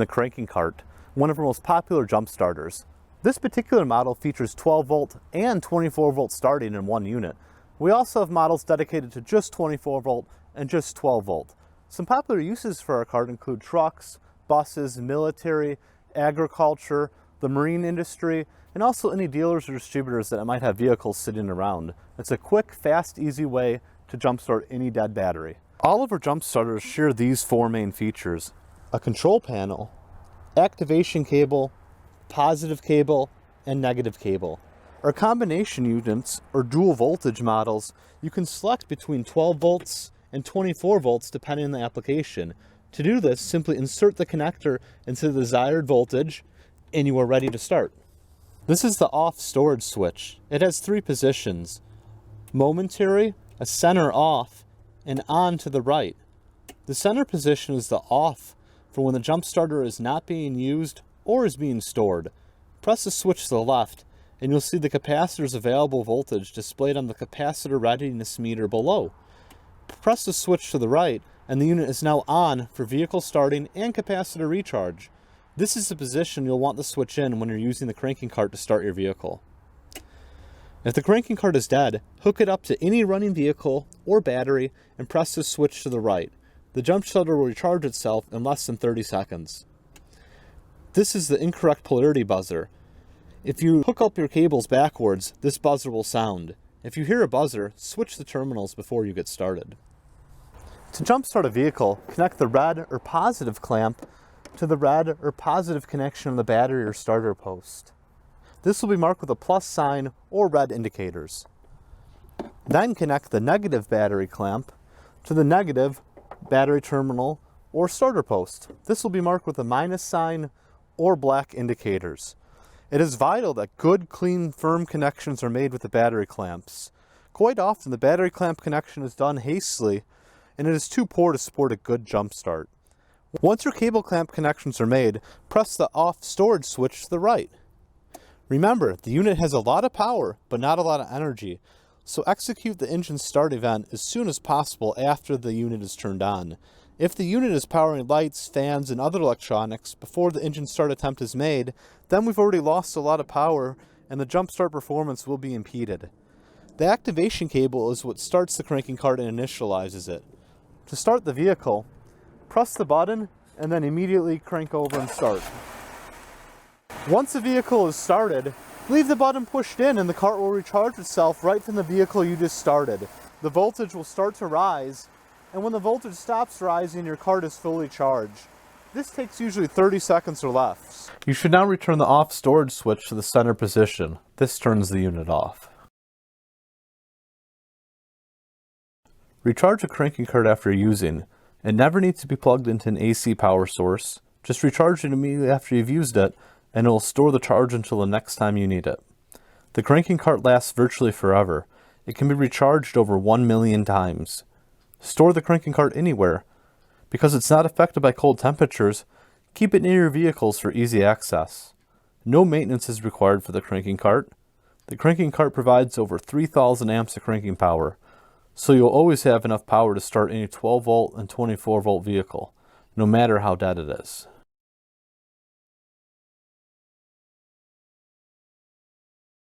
The KrankingKART, one of our most popular jump starters. This particular model features 12 volt and 24 volt starting in one unit. We also have models dedicated to just 24 volt and just 12 volt. Some popular uses for our cart include trucks, buses, military, agriculture, the marine industry, and also any dealers or distributors that might have vehicles sitting around. It's a quick, fast, easy way to jumpstart any dead battery. All of our jump starters share these four main features: a control panel, activation cable, positive cable, and negative cable. Our combination units, or dual voltage models, you can select between 12 volts and 24 volts depending on the application. To do this, simply insert the connector into the desired voltage and you are ready to start. This is the off storage switch. It has three positions: momentary, a center off, and on to the right. The center position is the off for when the jump starter is not being used or is being stored. Press the switch to the left and you'll see the capacitor's available voltage displayed on the capacitor readiness meter below. Press the switch to the right and the unit is now on for vehicle starting and capacitor recharge. This is the position you'll want the switch in when you're using the KrankingKART to start your vehicle. If the KrankingKART is dead, hook it up to any running vehicle or battery and press the switch to the right. The jump starter will recharge itself in less than 30 seconds. This is the incorrect polarity buzzer. If you hook up your cables backwards, this buzzer will sound. If you hear a buzzer, switch the terminals before you get started. To jumpstart a vehicle, connect the red or positive clamp to the red or positive connection on the battery or starter post. This will be marked with a plus sign or red indicators. Then connect the negative battery clamp to the negative battery terminal or starter post. This will be marked with a minus sign or black indicators. It is vital that good, clean, firm connections are made with the battery clamps. Quite often the battery clamp connection is done hastily and it is too poor to support a good jump start. Once your cable clamp connections are made, press the off storage switch to the right. Remember, the unit has a lot of power but not a lot of energy, so execute the engine start event as soon as possible after the unit is turned on. If the unit is powering lights, fans, and other electronics before the engine start attempt is made, then we've already lost a lot of power and the jump start performance will be impeded. The activation cable is what starts the KrankingKART and initializes it. To start the vehicle, press the button and then immediately crank over and start. Once the vehicle is started, leave the button pushed in and the cart will recharge itself right from the vehicle you just started. The voltage will start to rise, and when the voltage stops rising, your cart is fully charged. This takes usually 30 seconds or less. You should now return the off storage switch to the center position. This turns the unit off. Recharge a KrankingKART after using. It never needs to be plugged into an AC power source. Just recharge it immediately after you've used it, and it will store the charge until the next time you need it. The KrankingKART lasts virtually forever. It can be recharged over 1 million times. Store the KrankingKART anywhere. Because it's not affected by cold temperatures, keep it near your vehicles for easy access. No maintenance is required for the KrankingKART. The KrankingKART provides over 3,000 amps of cranking power, so you'll always have enough power to start any 12 volt and 24 volt vehicle, no matter how dead it is.